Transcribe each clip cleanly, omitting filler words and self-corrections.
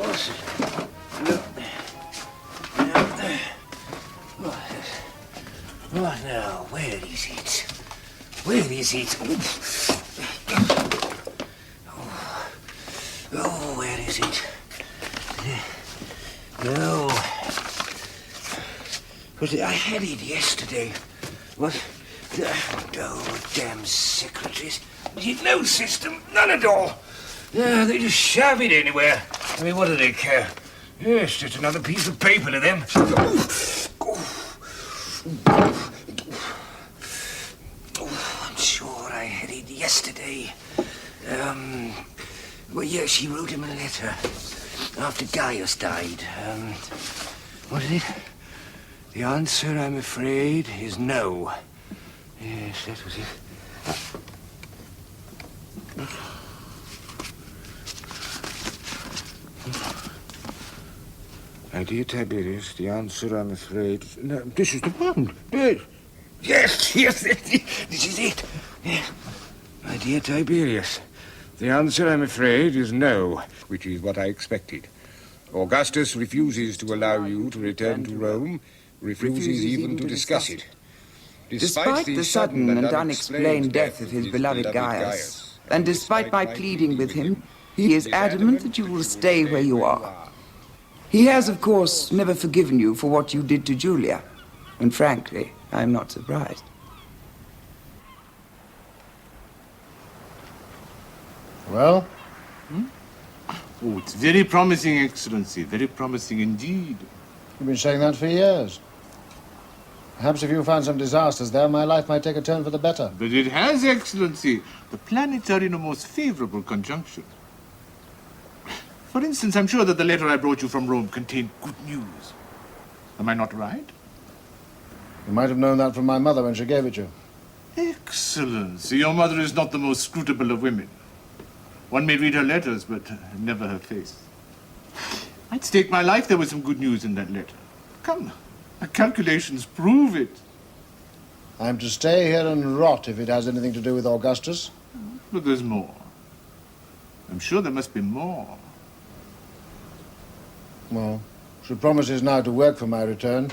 What's it? What now? Where is it? Where is it? Oh, where is it? No. I had it yesterday. What? Oh, damn secretaries. No system, none at all. They just shove it anywhere. I mean, what do they care? It's just another piece of paper to them. I'm sure I had it yesterday. Well, yeah, she wrote him a letter after Caius died. What is it? The answer, I'm afraid, is no. Yes, that was it. My dear Tiberius, the answer, I'm afraid... No, this is the one. Yes, this is it. Yes. My dear Tiberius, the answer, I'm afraid, is no, which is what I expected. Augustus refuses to allow you to return to Rome, refuses even to discuss it. Despite the sudden and unexplained death of his beloved Gaius, and despite my pleading with him, he is adamant that you will stay where you are. He has, of course, never forgiven you for what you did to Júlia, and frankly, I'm not surprised. Well? Oh, it's very promising, Excellency. Very promising indeed. You've been saying that for years. Perhaps if you find some disasters there, my life might take a turn for the better. But it has, Excellency. The planets are in a most favorable conjunction. For instance, I'm sure that the letter I brought you from Rome contained good news. Am I not right? You might have known that from my mother when she gave it you. Excellency, your mother is not the most scrutable of women. One may read her letters, but never her face. I'd stake my life there was some good news in that letter. Come, my calculations prove it. I'm to stay here and rot if it has anything to do with Augustus. But there's more. I'm sure there must be more. Well, she promises now to work for my return.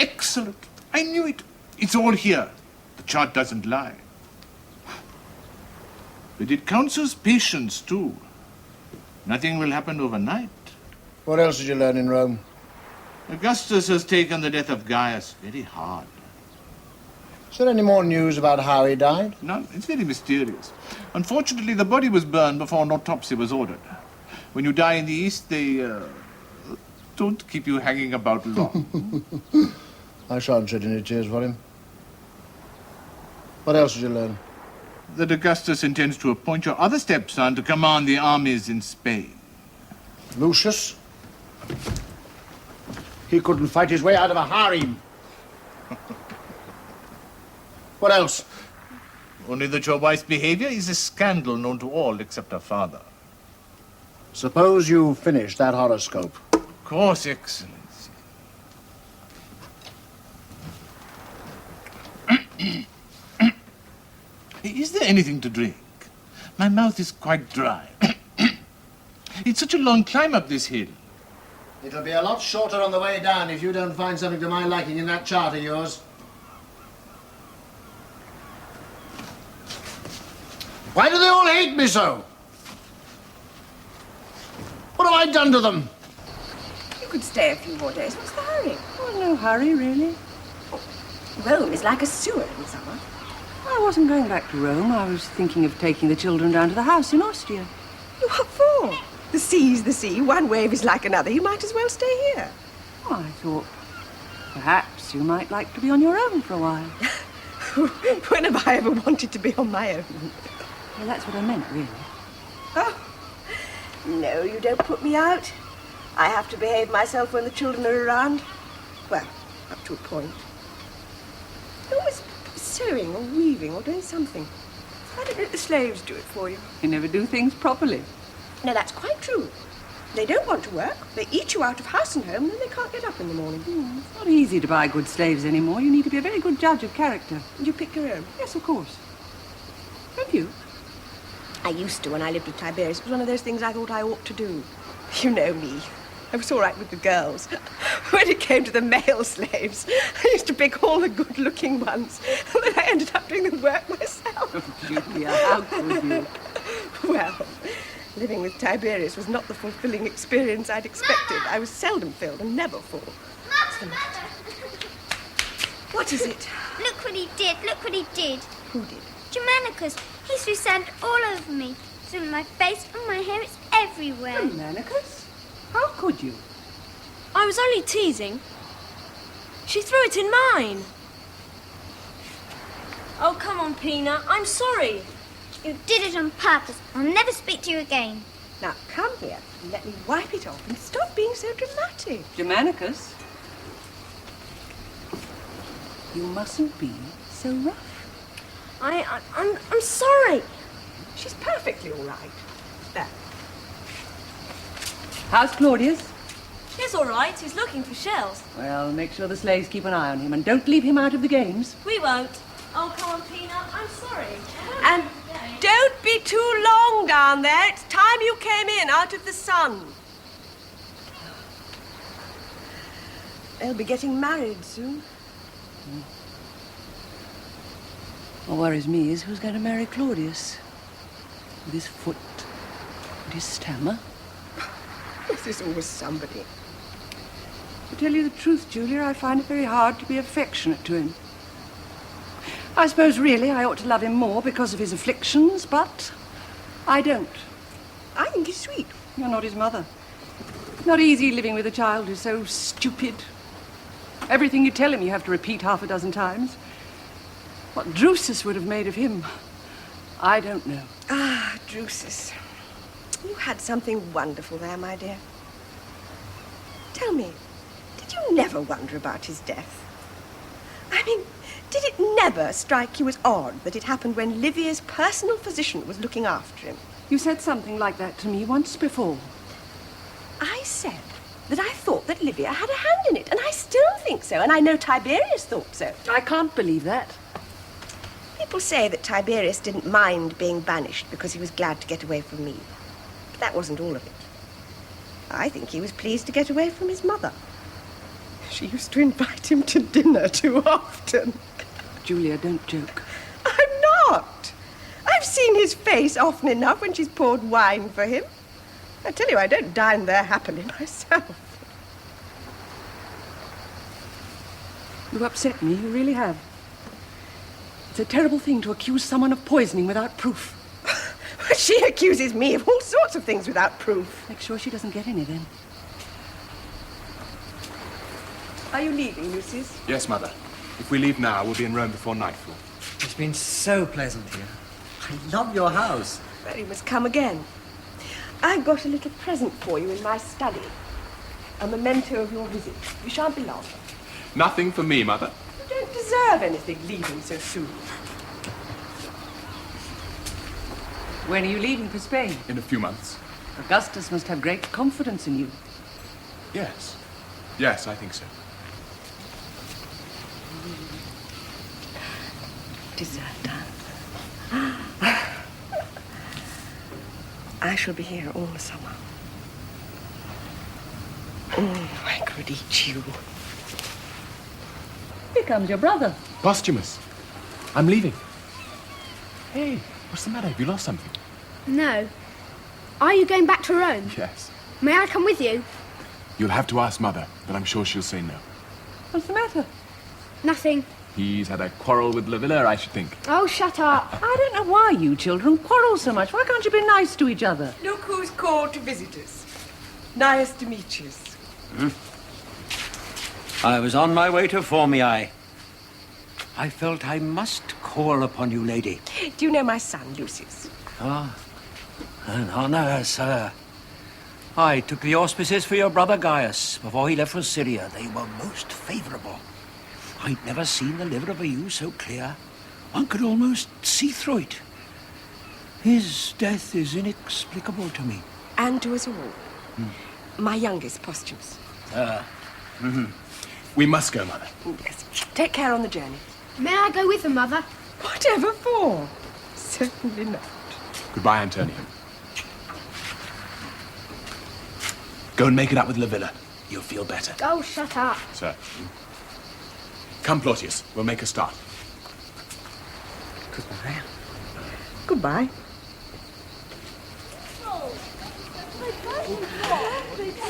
Excellent. I knew it. It's all here. The chart doesn't lie. But it counts as patience, too. Nothing will happen overnight. What else did you learn in Rome? Augustus has taken the death of Gaius very hard. Is there any more news about how he died? None. It's very mysterious. Unfortunately, the body was burned before an autopsy was ordered. When you die in the East, they don't keep you hanging about long. I shan't shed any tears for him. What else did you learn? That Augustus intends to appoint your other stepson to command the armies in Spain. Lucius? He couldn't fight his way out of a harem. What else? Only that your wife's behavior is a scandal known to all except her father. Suppose you finish that horoscope. Of course, Excellency. Is there anything to drink? My mouth is quite dry. It's such a long climb up this hill. It'll be a lot shorter on the way down if you don't find something to my liking in that chart of yours. Why do they all hate me so? What have I done to them? You could stay a few more days. What's the hurry? Oh, no hurry, really. Rome is like a sewer in summer. I wasn't going back to Rome. I was thinking of taking the children down to the house in Austria. What for? The sea's the sea. One wave is like another. You might as well stay here. Oh, I thought perhaps you might like to be on your own for a while. When have I ever wanted to be on my own? Well, that's what I meant, really. Oh, no, you don't put me out. I have to behave myself when the children are around. Well, up to a point. Always sewing or weaving or doing something. Why don't let the slaves do it for you? You never do things properly. No, that's quite true. They don't want to work. They eat you out of house and home, and then they can't get up in the morning. It's not easy to buy good slaves anymore. You need to be a very good judge of character. And you pick your own? Yes, of course. Don't you? I used to when I lived with Tiberius. It was one of those things I thought I ought to do. You know me. I was all right with the girls. When it came to the male slaves, I used to pick all the good-looking ones, and then I ended up doing the work myself. Oh, Julia, how could you? Well, living with Tiberius was not the fulfilling experience I'd expected. I was seldom filled and never full. What's the matter? What is it? Look what he did, look what he did. Who did? Germannicus. He threw sand all over me. It's in my face, on my hair, it's everywhere. Germannicus? How could you? I was only teasing. She threw it in mine. Oh, come on, Peanut. I'm sorry. You did it on purpose. I'll never speak to you again. Now, come here and let me wipe it off and stop being so dramatic. Germannicus? You mustn't be so rough. I'm sorry. She's perfectly all right. There. How's Claudius? He's all right. He's looking for shells. Well, make sure the slaves keep an eye on him and don't leave him out of the games. We won't. Oh, come on, Peanut. I'm sorry. And don't be too long down there. It's time you came in, out of the sun. They'll be getting married soon. What worries me is who's going to marry Claudius. With his foot and his stammer. There's always somebody. To tell you the truth, Julia, I find it very hard to be affectionate to him. I suppose, really, I ought to love him more because of his afflictions, but I don't. I think he's sweet. You're not his mother. Not easy living with a child who's so stupid. Everything you tell him you have to repeat half a dozen times. What Drusus would have made of him, I don't know. Ah, Drusus. You had something wonderful there, my dear. Tell me, did you never wonder about his death? I mean, did it never strike you as odd that it happened when Livia's personal physician was looking after him? You said something like that to me once before. I said that I thought that Livia had a hand in it, and I still think so, and I know Tiberius thought so. I can't believe that. People say that Tiberius didn't mind being banished because he was glad to get away from me. But that wasn't all of it. I think he was pleased to get away from his mother. She used to invite him to dinner too often. Julia, don't joke. I'm not. I've seen his face often enough when she's poured wine for him. I tell you, I don't dine there happily myself. You upset me, you really have. It's a terrible thing to accuse someone of poisoning without proof. She accuses me of all sorts of things without proof. Make sure she doesn't get any then. Are you leaving, Lucius? Yes, Mother. If we leave now, we'll be in Rome before nightfall. It's been so pleasant here. I love your house. Well, you must come again. I've got a little present for you in my study. A memento of your visit. You shan't be long. Nothing for me, Mother. You don't deserve anything leaving so soon. When are you leaving for Spain? In a few months. Augustus must have great confidence in you. Yes. Yes, I think so. Dessert time. I shall be here all the summer. I could eat you. Here comes your brother. Posthumus. I'm leaving. Hey, what's the matter? Have you lost something? No. Are you going back to Rome? Yes. May I come with you? You'll have to ask Mother, but I'm sure she'll say no. What's the matter? Nothing. He's had a quarrel with Livilla, I should think. Oh, shut up. I don't know why you children quarrel so much. Why can't you be nice to each other? Look who's called to visit us. Nice to meet you. I was on my way to Formiae. I felt I must call upon you, lady. Do you know my son, Lucius? Ah, an honor, sir. I took the auspices for your brother Gaius before he left for Syria. They were most favorable. I'd never seen the liver of a ewe so clear. One could almost see through it. His death is inexplicable to me. And to us all. My youngest, Posthumus. We must go, Mother. Yes. Take care on the journey. May I go with them, Mother? Whatever for? Certainly not. Goodbye, Antônia. Go and make it up with Livilla. You'll feel better. Oh, shut up. Sir. Come, Claudius. We'll make a start. Goodbye. Goodbye.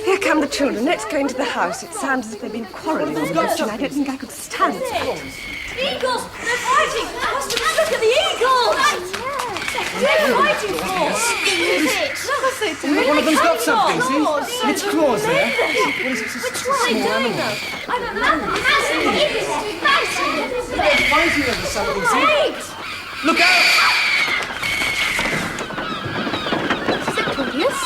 Here come the children. Let's go into the house. It sounds as if they've been quarrelling all night, and I don't think I could stand it. Eagles! They're fighting! Look at the eagles! They're fighting for us! One of them's got something, see? Its claws there. Which one are they doing, though? I don't know. They're fighting over something, see? Look out! Is it Claudius?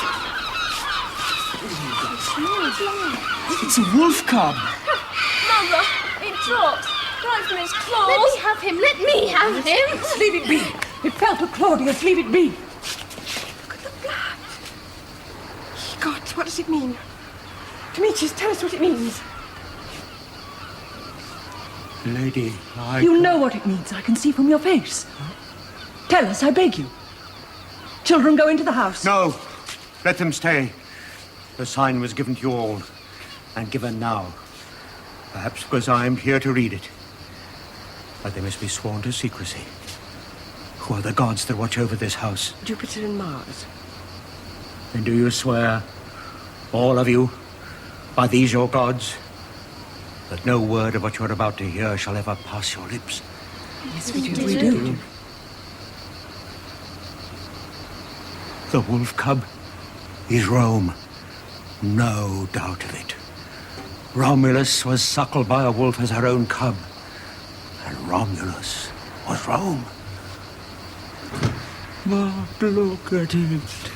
It's a wolf cub. Mother, it dropped. Right from its claws. Let me have him. Let me have him. Leave it be. It fell to Claudius. Leave it be. Look at the blood. God, what does it mean? Demetrius, tell us what it means. Lady, You know what it means. I can see from your face. Tell us, I beg you. Children, go into the house. No, let them stay. The sign was given to you all, and given now. Perhaps because I am here to read it. But they must be sworn to secrecy. Who are the gods that watch over this house? Jupiter and Mars. And do you swear, all of you, by these your gods, that no word of what you're about to hear shall ever pass your lips? Yes, we do. We do. The wolf cub is Rome. No doubt of it. Romulus was suckled by a wolf as her own cub. And Romulus was Rome. But look at it.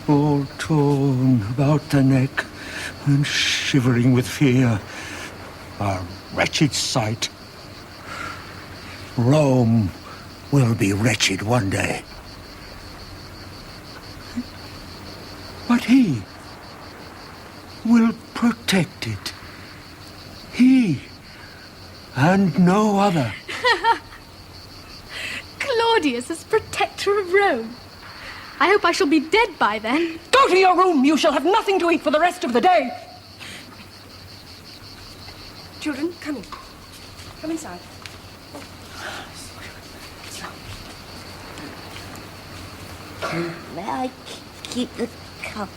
All torn about the neck and shivering with fear. A wretched sight. Rome will be wretched one day. But he will protect it. He and no other. Claudius as protector of Rome. I hope I shall be dead by then. Go to your room. You shall have nothing to eat for the rest of the day. Children, come in. Come inside. May I keep the cup?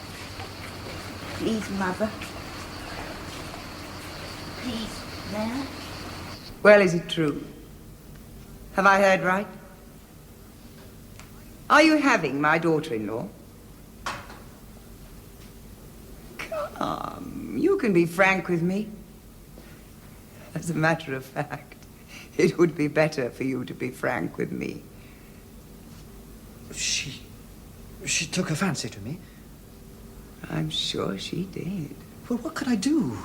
Please, Mother. Please, may I? Well, is it true? Have I heard right? Are you having my daughter-in-law? Come, you can be frank with me. As a matter of fact, it would be better for you to be frank with me. She took a fancy to me. I'm sure she did. Well, what could I do?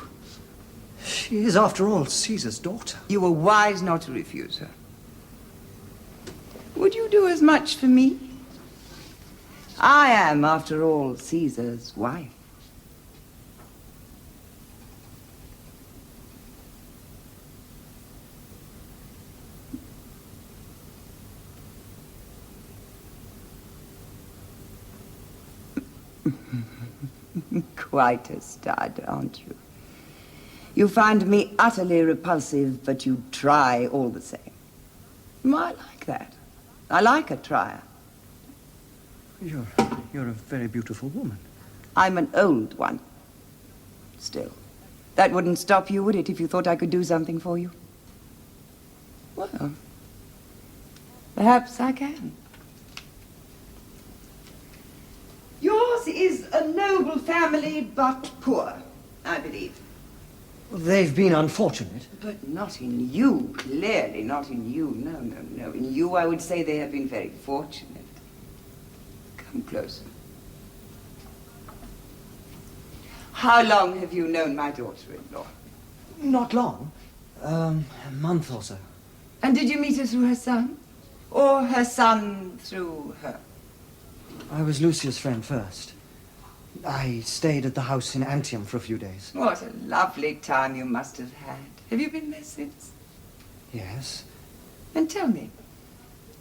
She is, after all, Caesar's daughter. You were wise not to refuse her. Would you do as much for me? I am, after all, Caesar's wife. Quite a stud, aren't you? You find me utterly repulsive, but you try all the same. Well, I like that. I like a trier. You're a very beautiful woman. I'm an old one. Still, that wouldn't stop you, would it, if you thought I could do something for you? Well, perhaps I can. Yours is a noble family, but poor, I believe. Well, they've been unfortunate. But not in you, clearly not in you. No, no, no. In you, I would say they have been very fortunate. Come closer. How long have you known my daughter-in-law? Not long. A month or so. And did you meet her through her son? Or her son through her? I was Lucia's friend first. I stayed at the house in Antium for a few days. What a lovely time you must have had. Have you been there since? Yes. And tell me,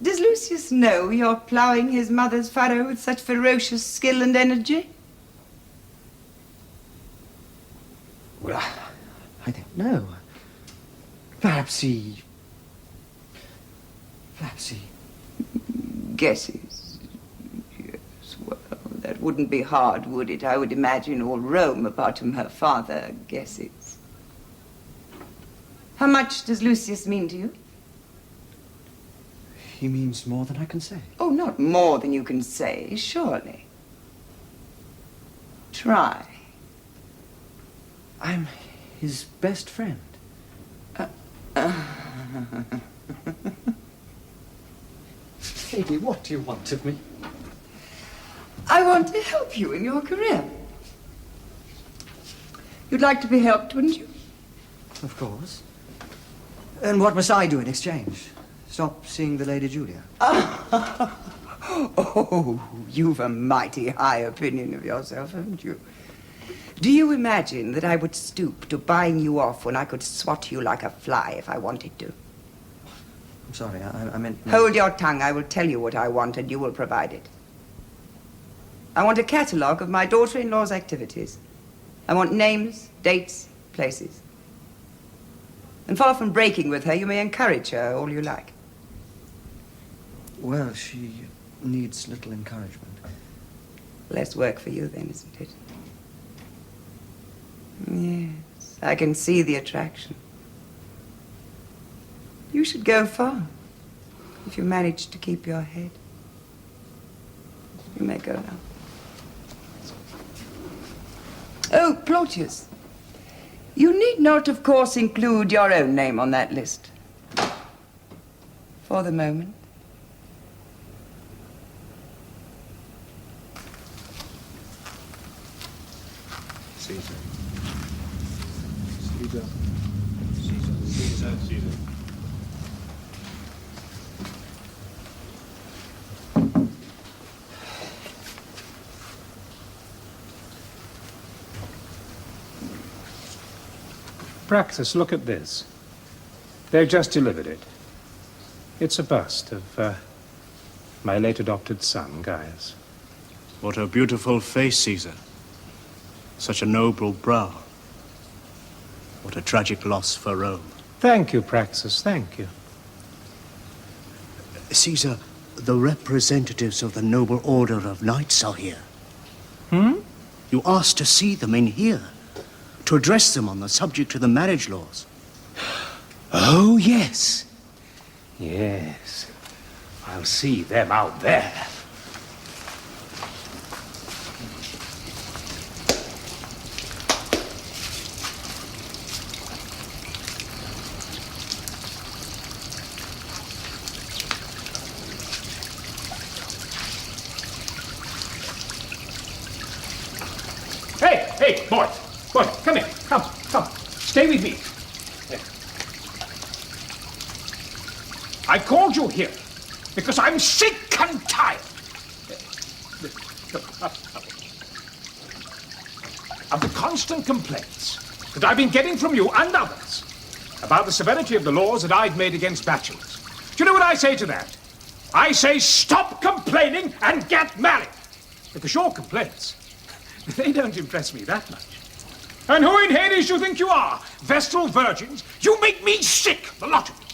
does Lucius know you're ploughing his mother's furrow with such ferocious skill and energy? Well, I don't know. Perhaps he... Guesses. Yes, well, that wouldn't be hard, would it? I would imagine all Rome, apart from her father, guesses. How much does Lucius mean to you? He means more than I can say. Oh, not more than you can say, surely. Try. I'm his best friend. Lady, what do you want of me? I want to help you in your career. You'd like to be helped, wouldn't you? Of course. And what must I do in exchange? Stop seeing the Lady Julia? Oh, you've a mighty high opinion of yourself, haven't you? Do you imagine that I would stoop to buying you off when I could swat you like a fly if I wanted to? I'm sorry, I meant... Hold your tongue. I will tell you what I want, and you will provide it. I want a catalogue of my daughter-in-law's activities. I want names, dates, places. And far from breaking with her, you may encourage her all you like. Well, she needs little encouragement. Less work for you, then, isn't it? Yes, I can see the attraction. You should go far, if you manage to keep your head. You may go now. Oh, Claudius, you need not, of course, include your own name on that list. For the moment. Caesar. Praxis, look at this. They've just delivered it. It's a bust of my late adopted son, Gaius. What a beautiful face, Caesar. Such a noble brow. What a tragic loss for Rome. Thank you, Praxis, thank you. Caesar, the representatives of the noble order of knights are here. You asked to see them in here, to address them on the subject of the marriage laws. Oh, yes. Yes. I'll see them out there. Hey, boy, come here, come, stay with me. I called you here because I'm sick and tired of the constant complaints that I've been getting from you and others about the severity of the laws that I've made against bachelors. Do you know what I say to that? I say stop complaining and get married, because your complaints, they don't impress me that much. And who in Hades do you think you are? Vestal virgins? You make me sick, the lot of you.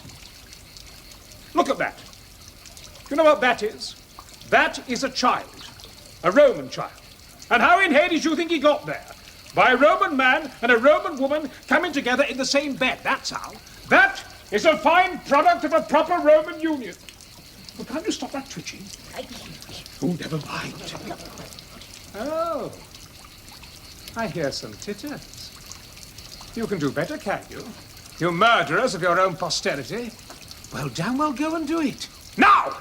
Look at that. Do you know what that is? That is a child. A Roman child. And how in Hades do you think he got there? By a Roman man and a Roman woman coming together in the same bed. That's how. That is a fine product of a proper Roman union. Well, can't you stop that twitching? Oh, never mind. Oh. I hear some titters. You can do better, can you? You murderers of your own posterity. Well, damn well go and do it. Now!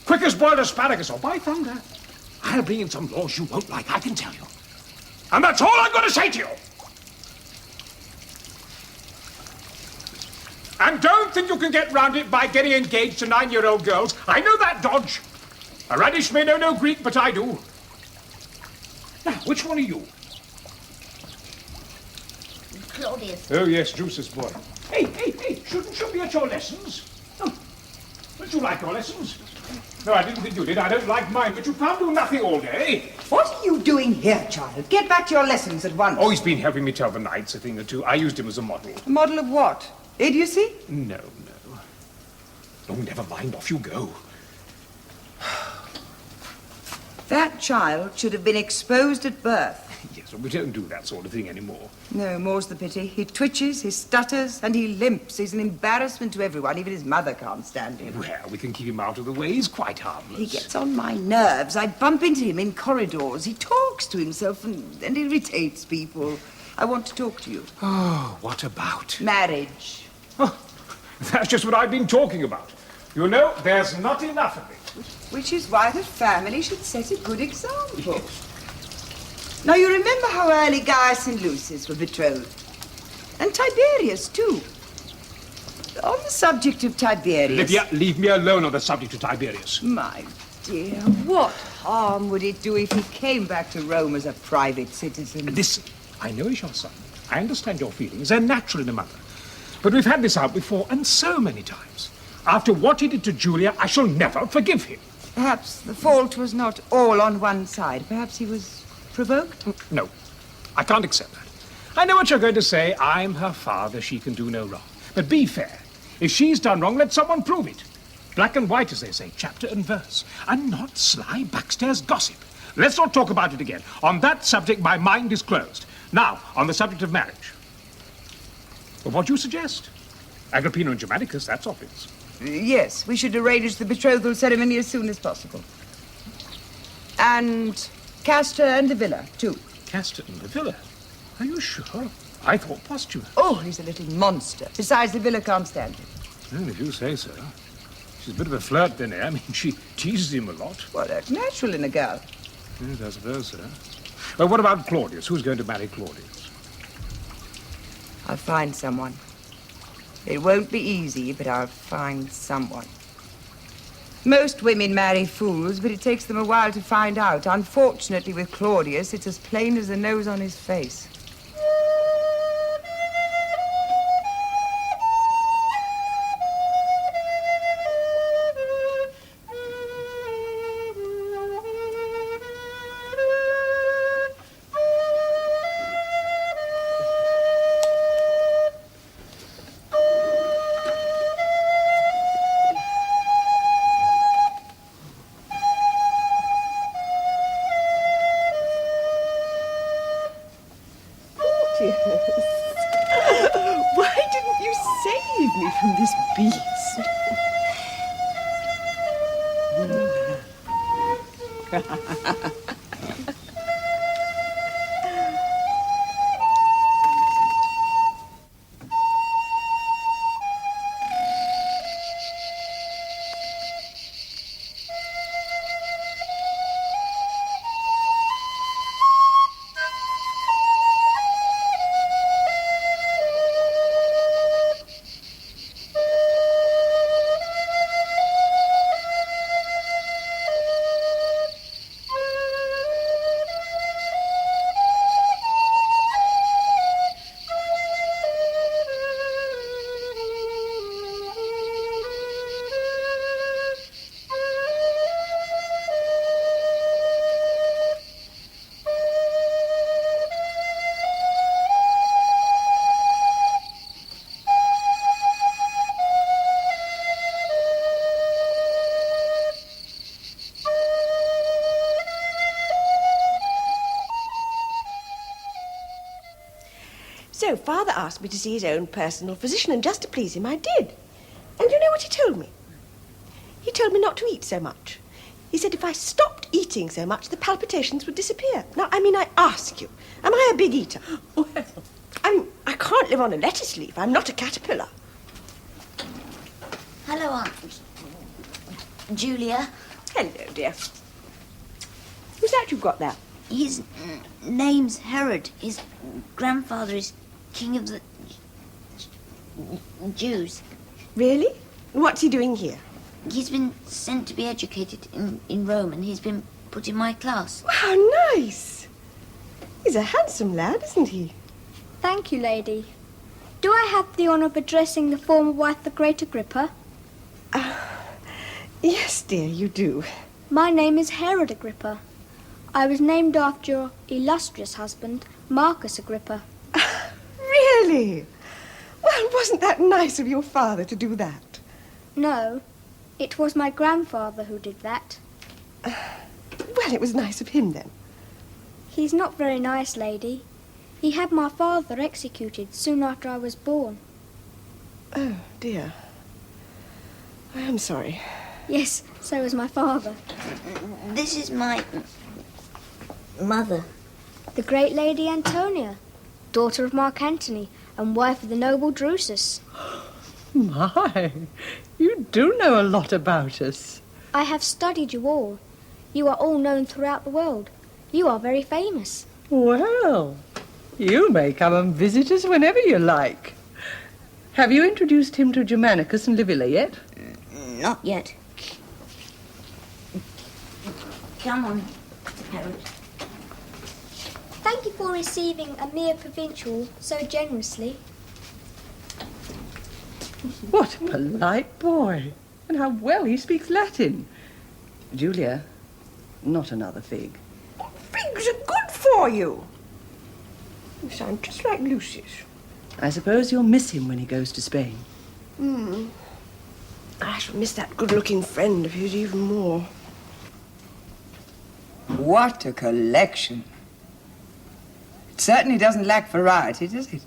Quick as boiled asparagus, or by thunder, I'll bring in some laws you won't like, I can tell you. And that's all I'm going to say to you. And don't think you can get round it by getting engaged to 9-year-old girls. I know that dodge. A radish may know no Greek, but I do. Now, which one are you? Claudius. Oh, yes, Drusus' boy. Hey, shouldn't you be at your lessons? Oh, don't you like your lessons? No, I didn't think you did. I don't like mine, but you can't do nothing all day. What are you doing here, child? Get back to your lessons at once. Oh, he's been helping me tell the knights a thing or two. I used him as a model. A model of what? Idiocy? No. Oh, never mind. Off you go. That child should have been exposed at birth. Yes, well, we don't do that sort of thing anymore. No, more's the pity. He twitches, he stutters, and he limps. He's an embarrassment to everyone. Even his mother can't stand him. Well, we can keep him out of the way. He's quite harmless. He gets on my nerves. I bump into him in corridors. He talks to himself and irritates people. I want to talk to you. Oh, what about? Marriage. Oh, that's just what I've been talking about. You know, there's not enough of it. Which is why the family should set a good example. Now, you remember how early Gaius and Lucius were betrothed? And Tiberius, too. On the subject of Tiberius... Livia, leave me alone on the subject of Tiberius. My dear, what harm would it do if he came back to Rome as a private citizen? Listen, I know he's your son. I understand your feelings. They're natural in a mother. But we've had this out before, and so many times. After what he did to Julia, I shall never forgive him. Perhaps the fault was not all on one side. Perhaps he was provoked? No, I can't accept that. I know what you're going to say. I'm her father. She can do no wrong. But be fair. If she's done wrong, let someone prove it. Black and white, as they say, chapter and verse. And not sly backstairs gossip. Let's not talk about it again. On that subject, my mind is closed. Now, on the subject of marriage. Well, what do you suggest? Agrippina and Germannicus, that's obvious. Yes, we should arrange the betrothal ceremony as soon as possible. And Castor and Livilla, too. Castor and Livilla? Are you sure? I thought Posthumus. Oh, he's a little monster. Besides, Livilla can't stand him. Well, if you say so. She's a bit of a flirt, then, eh? I mean, she teases him a lot. Well, that's natural in a girl. Yes, I suppose so. Well, what about Claudius? Who's going to marry Claudius? I'll find someone. It won't be easy, but I'll find someone. Most women marry fools, but it takes them a while to find out. Unfortunately, with Claudius, it's as plain as the nose on his face. Why didn't you save me from this beast? So Father asked me to see his own personal physician, and just to please him, I did. And you know what he told me? He told me not to eat so much. He said if I stopped eating so much, the palpitations would disappear. Now, I mean, I ask you, am I a big eater? Well, I can't live on a lettuce leaf. I'm not a caterpillar. Hello, Aunt Julia. Hello, dear. Who's that you've got there? His name's Herod. His grandfather is king of the Jews. Really? What's he doing here? He's been sent to be educated in Rome, and he's been put in my class. How nice. He's a handsome lad, isn't he? Thank you, lady. Do I have the honour of addressing the former wife of the great Agrippa? Yes, dear, you do. My name is Herod Agrippa. I was named after your illustrious husband, Marcus Agrippa. Really? Well, wasn't that nice of your father to do that? No, it was my grandfather who did that. Well, it was nice of him, then. He's not very nice, lady. He had my father executed soon after I was born. Oh, dear. I am sorry. Yes, so was my father. This is my mother. The great Lady Antônia, daughter of Mark Antony and wife of the noble Drusus. My, you do know a lot about us. I have studied you all. You are all known throughout the world. You are very famous. Well, you may come and visit us whenever you like. Have you introduced him to Germannicus and Livilla yet? Not yet. Come on, Harold. Thank you for receiving a mere provincial so generously. What a polite boy. And how well he speaks Latin. Julia, not another fig. Figs are good for you. You sound just like Lucius. I suppose you'll miss him when he goes to Spain. I shall miss that good-looking friend of his even more. What a collection. It certainly doesn't lack variety, does it?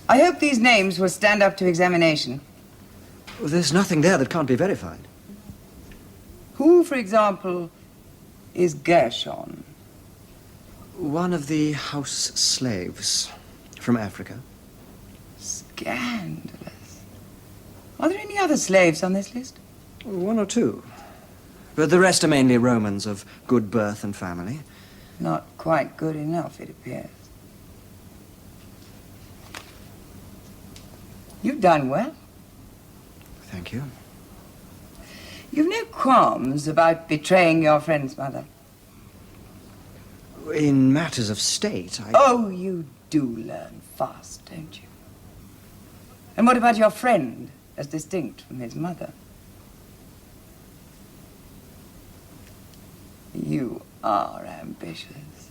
I hope these names will stand up to examination. Well, there's nothing there that can't be verified. Who, for example, is Gershon? One of the house slaves from Africa. Scandalous. Are there any other slaves on this list? One or two. But the rest are mainly Romans of good birth and family. Not quite good enough, it appears. You've done well. Thank you. You've no qualms about betraying your friend's mother. In matters of state, Oh, you do learn fast, don't you? And what about your friend, as distinct from his mother? You are ambitious.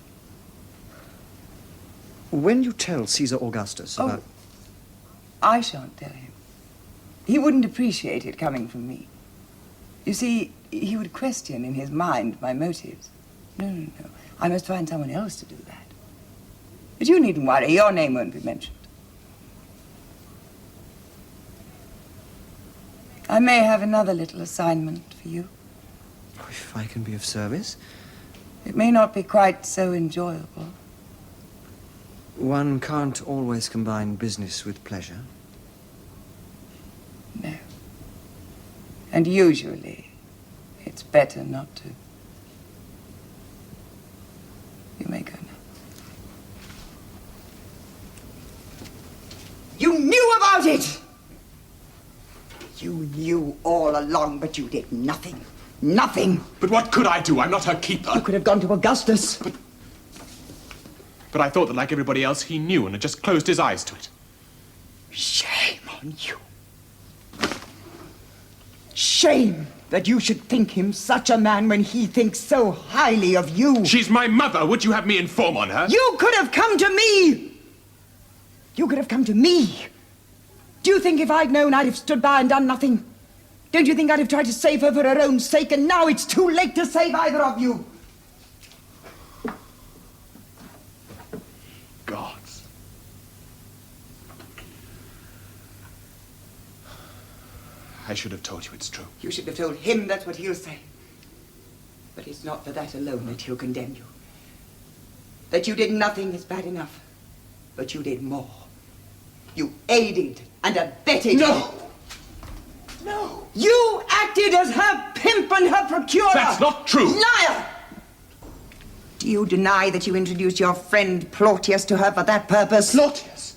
When you tell Caesar Augustus about... I shan't tell him. He wouldn't appreciate it coming from me. You see, he would question in his mind my motives. No. I must find someone else to do that. But you needn't worry. Your name won't be mentioned. I may have another little assignment for you. If I can be of service. It may not be quite so enjoyable. One can't always combine business with pleasure. No. And usually, it's better not to. You may go now. You knew about it! You knew all along, but you did nothing. Nothing! But what could I do? I'm not her keeper. You could have gone to Augustus. But I thought that, like everybody else, he knew and had just closed his eyes to it. Shame on you. Shame that you should think him such a man when he thinks so highly of you. She's my mother. Would you have me inform on her? You could have come to me. You could have come to me. Do you think if I'd known I'd have stood by and done nothing? Don't you think I'd have tried to save her for her own sake, and now it's too late to save either of you? Gods. I should have told you it's true. You should have told him that's what he'll say. But it's not for that alone that he'll condemn you. That you did nothing is bad enough. But you did more. You aided and abetted. No! No! You acted as her pimp and her procurer! That's not true! Liar! Do you deny that you introduced your friend Claudius to her for that purpose? Claudius?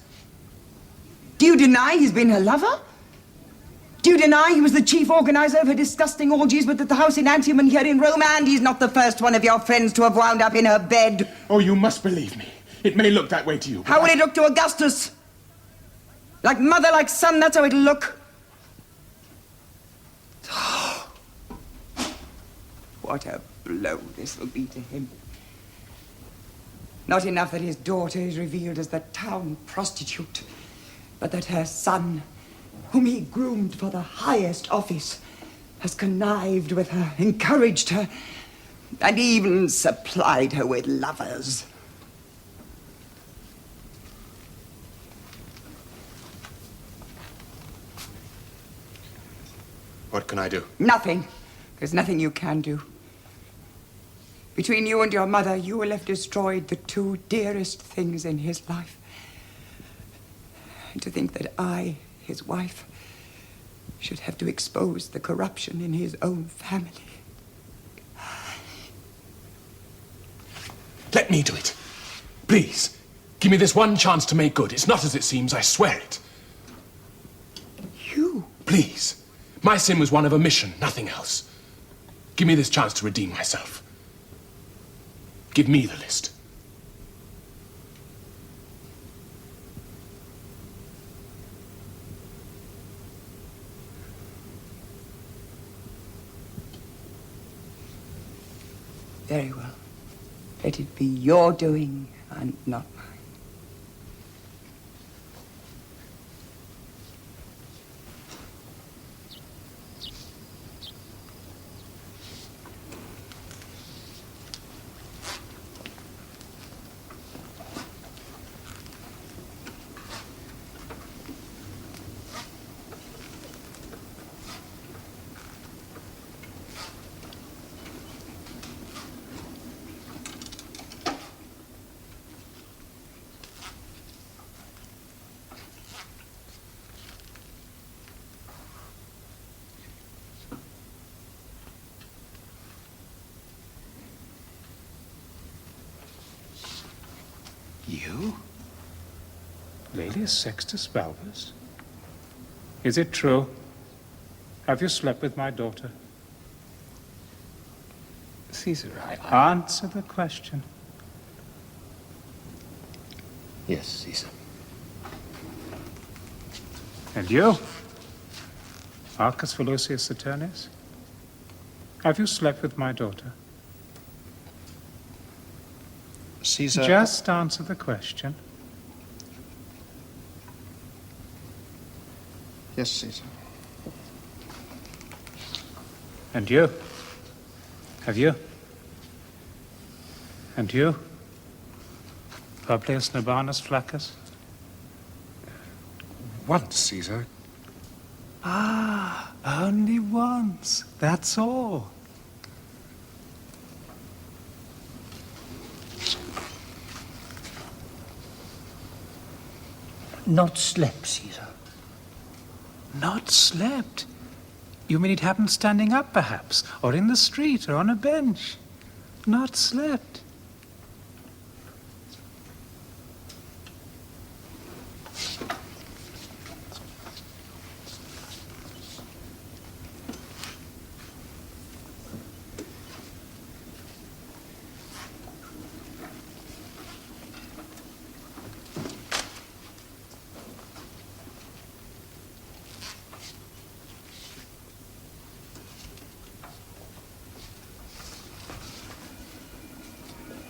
Do you deny he's been her lover? Do you deny he was the chief organizer of her disgusting orgies with at the house in Antium and here in Rome, and he's not the first one of your friends to have wound up in her bed? Oh, you must believe me. It may look that way to you. How will it look to Augustus? Like mother, like son, that's how it'll look. What a blow this will be to him. Not enough that his daughter is revealed as the town prostitute, but that her son, whom he groomed for the highest office, has connived with her, encouraged her, and even supplied her with lovers. What can I do? Nothing. There's nothing you can do. Between you and your mother, you will have destroyed the two dearest things in his life. And to think that I, his wife, should have to expose the corruption in his own family. Let me do it. Please, give me this one chance to make good. It's not as it seems, I swear it. You? Please. My sin was one of omission, nothing else. Give me this chance to redeem myself. Give me the list. Very well. Let it be your doing and not mine. You? Laelius Sextus Balbus? Is it true? Have you slept with my daughter? Caesar, Answer the question. Yes, Caesar. And you? Marcus Volusius Saturnius? Have you slept with my daughter? Caesar... Just answer the question. Yes, Caesar. And you? Have you? And you? Publius Nobanus Flaccus? Once, Caesar. Ah, only once. That's all. Not slept, Caesar. Not slept? You mean it happened standing up, perhaps? Or in the street, or on a bench? Not slept?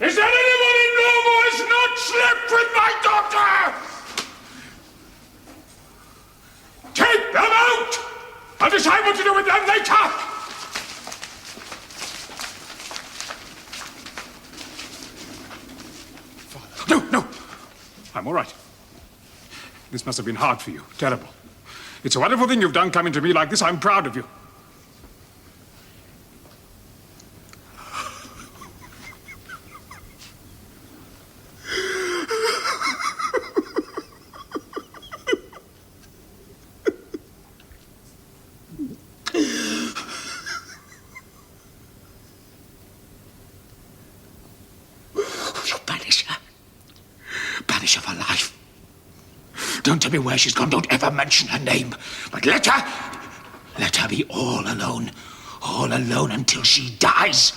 Is there anyone in Rome who has not slept with my daughter? Take them out! I'll decide what to do with them later! Father. No! I'm all right. This must have been hard for you. Terrible. It's a wonderful thing you've done coming to me like this. I'm proud of you. Don't tell me where she's gone. Don't ever mention her name. But let her be all alone until she dies.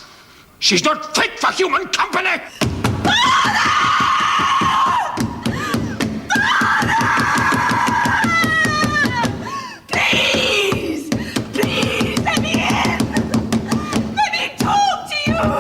She's not fit for human company. Please, let me in. Let me talk to you.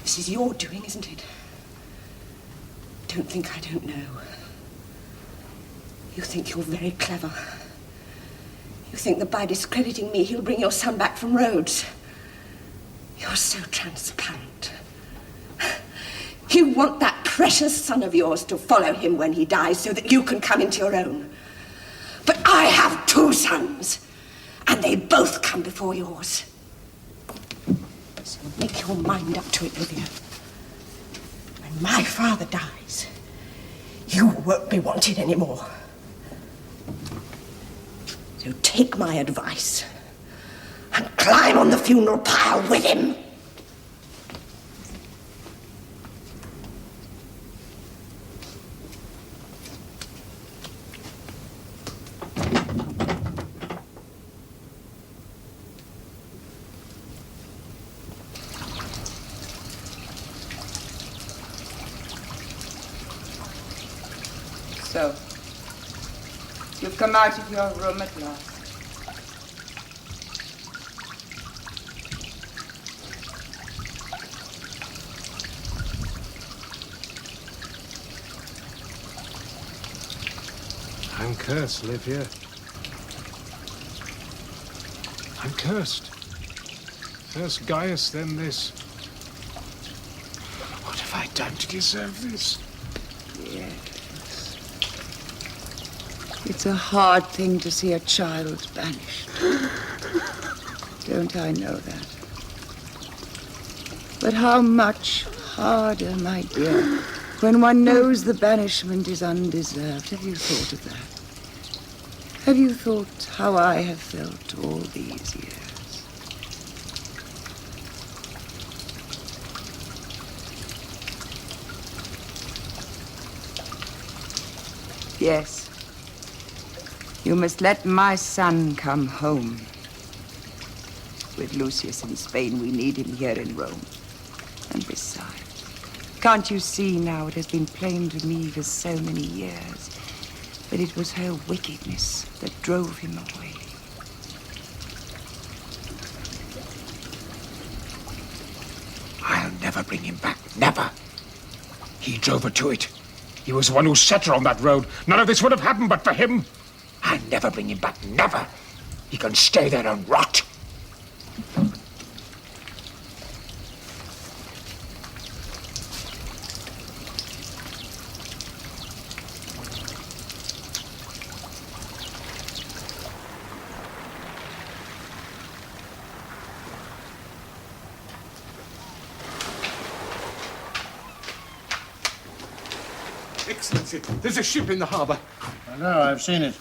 This is your doing, isn't it? Don't think I don't know. You think you're very clever. You think that by discrediting me, he'll bring your son back from Rhodes. You're so transparent. You want that precious son of yours to follow him when he dies so that you can come into your own. But I have two sons, and they both come before yours. So make your mind up to it, Livilla. When my father dies, you won't be wanted anymore. So take my advice and climb on the funeral pile with him. So, you've come out of your room at last. I'm cursed, Livilla. I'm cursed. First Gaius, then this. What have I done to deserve this? Yes. It's a hard thing to see a child banished. Don't I know that? But how much harder, my dear, when one knows the banishment is undeserved. Have you thought of that? Have you thought how I have felt all these years? Yes. You must let my son come home. With Lucius in Spain, we need him here in Rome. And besides, can't you see now it has been plain to me for so many years that it was her wickedness that drove him away? I'll never bring him back. Never. He drove her to it. He was the one who set her on that road. None of this would have happened but for him. I'll never bring him back. Never. He can stay there and rot. Excellency, there's a ship in the harbor. I know, I've seen it.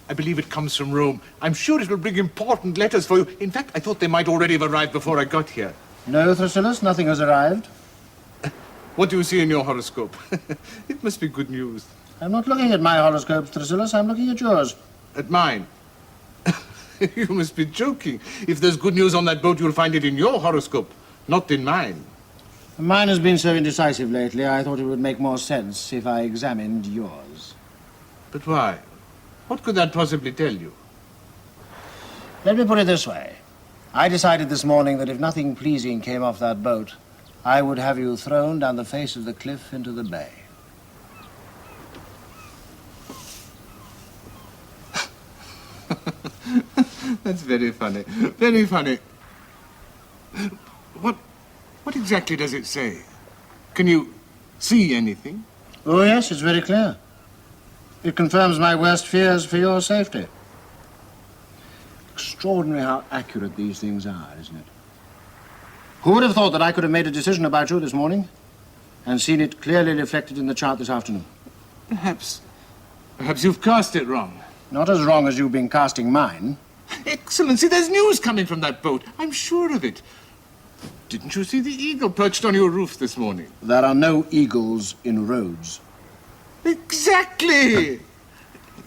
I believe it comes from Rome. I'm sure it will bring important letters for you. In fact, I thought they might already have arrived before I got here. No, Thrasyllus, nothing has arrived. What do you see in your horoscope? It must be good news. I'm not looking at my horoscope, Thrasyllus. I'm looking at yours. At mine? You must be joking. If there's good news on that boat, you'll find it in your horoscope, not in mine. Mine has been so indecisive lately, I thought it would make more sense if I examined yours. But why? What could that possibly tell you? Let me put it this way. I decided this morning that if nothing pleasing came off that boat, I would have you thrown down the face of the cliff into the bay. That's very funny. Very funny. What exactly does it say? Can you see anything? Oh, yes, it's very clear. It confirms my worst fears for your safety. Extraordinary how accurate these things are, isn't it? Who would have thought that I could have made a decision about you this morning and seen it clearly reflected in the chart this afternoon? Perhaps you've cast it wrong. Not as wrong as you've been casting mine. Excellency, there's news coming from that boat. I'm sure of it. Didn't you see the eagle perched on your roof this morning? There are no eagles in Rhodes. Exactly!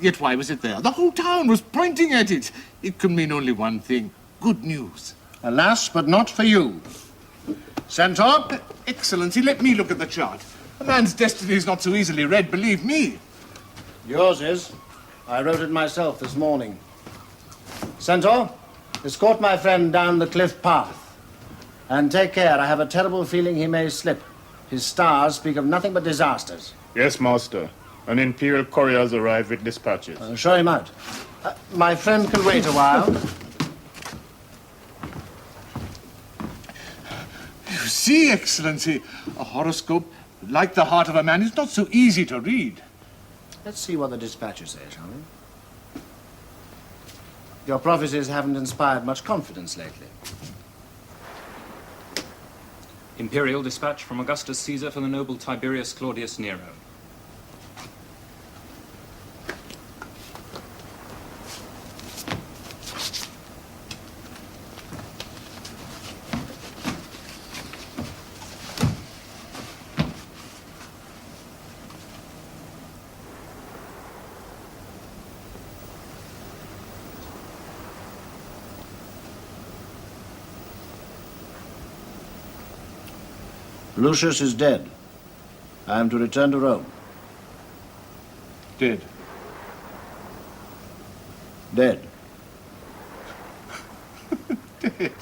Yet why was it there? The whole town was pointing at it. It can mean only one thing. Good news. Alas, but not for you. Centaur? Excellency, let me look at the chart. A man's destiny is not so easily read, believe me. Yours is. I wrote it myself this morning. Centaur, escort my friend down the cliff path. And take care. I have a terrible feeling he may slip. His stars speak of nothing but disasters. Yes, Master. An Imperial courier has arrived with dispatches. Show him out. My friend can wait a while. You see, Excellency, a horoscope, like the heart of a man, is not so easy to read. Let's see what the dispatches say, shall we? Your prophecies haven't inspired much confidence lately. Imperial dispatch from Augustus Caesar for the noble Tiberius Claudius Nero. Lucius is dead. I am to return to Rome. Dead? Dead. Dead.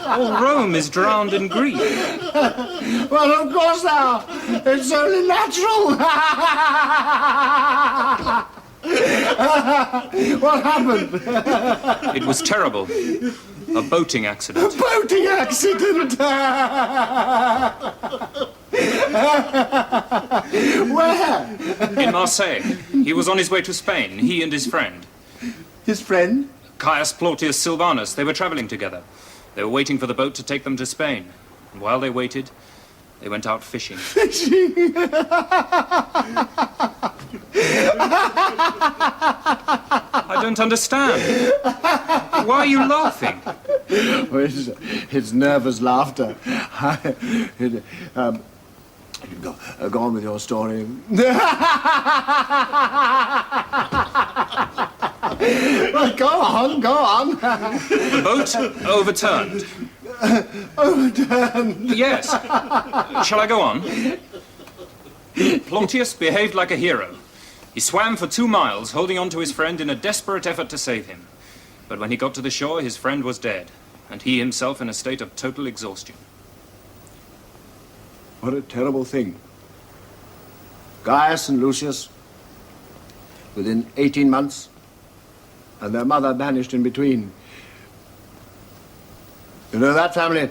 All Rome is drowned in grief. Well, of course now. It's only natural. What happened? It was terrible. A boating accident. A boating accident? Where? In Marseille. He was on his way to Spain, he and his friend. His friend? Caius Plautius Silvanus. They were traveling together. They were waiting for the boat to take them to Spain. And while they waited, they went out fishing. Fishing? I don't understand. Why are you laughing? Oh, it's nervous laughter. Go on with your story. Well, go on. The boat overturned. Overturned? Yes. Shall I go on? Plautius behaved like a hero. He swam for 2 miles, holding on to his friend in a desperate effort to save him. But when he got to the shore, his friend was dead, and he himself in a state of total exhaustion. What a terrible thing. Gaius and Lucius, within 18 months, and their mother vanished in between. You know, that family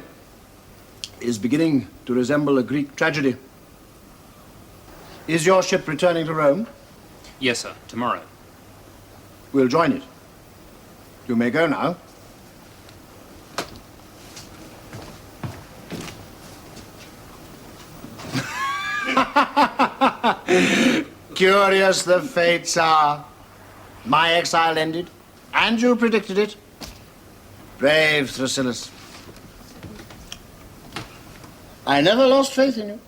is beginning to resemble a Greek tragedy. Is your ship returning to Rome? Yes, sir. Tomorrow. We'll join it. You may go now. Curious the fates are. My exile ended, and you predicted it. Brave Thrasylus. I never lost faith in you.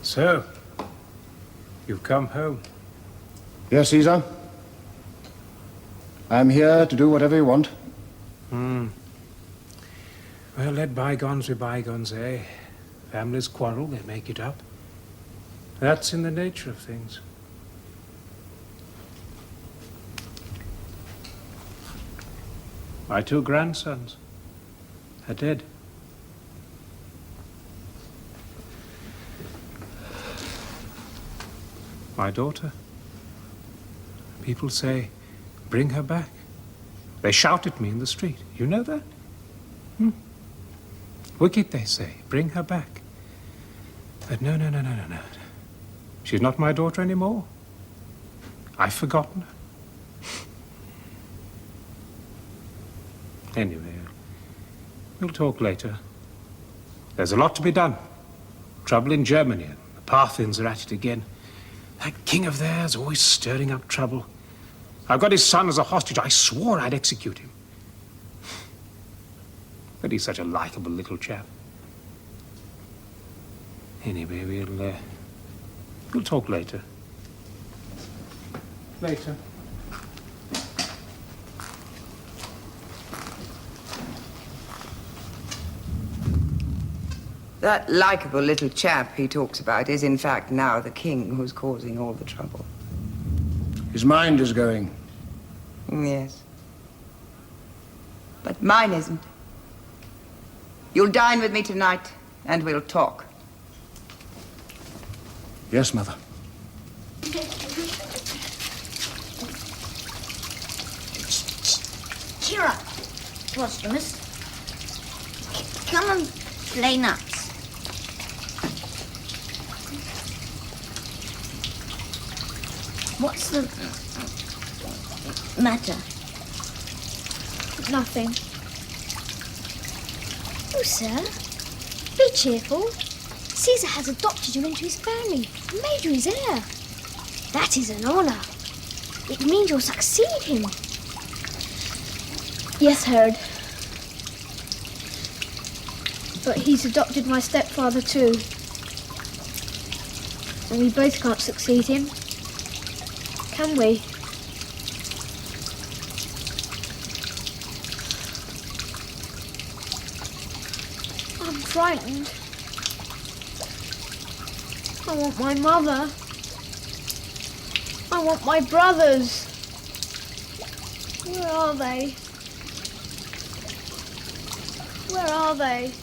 So, you've come home. Yes, Caesar. I'm here to do whatever you want. Well, let bygones be bygones, eh? Families quarrel, they make it up. That's in the nature of things. My 2 grandsons are dead. My daughter. People say, bring her back. They shout at me in the street. You know that? Wicked, they say. Bring her back. But no. She's not my daughter anymore. I've forgotten her. Anyway, we'll talk later. There's a lot to be done. Trouble in Germany, and the Parthians are at it again. That king of theirs always stirring up trouble. I've got his son as a hostage. I swore I'd execute him. But he's such a likable little chap. Anyway, we'll talk later. Later. That likable little chap he talks about is, in fact, now the king who's causing all the trouble. His mind is going. Yes. But mine isn't. You'll dine with me tonight, and we'll talk. Yes, Mother. Cheer up, Roscomus. Come and play nuts. What's the matter? Nothing. Oh, sir, be cheerful. Caesar has adopted you into his family and made you his heir. That is an honor. It means you'll succeed him. Yes, Herod. But he's adopted my stepfather too. And we both can't succeed him. Can we? I'm frightened. I want my mother. I want my brothers. Where are they? Where are they?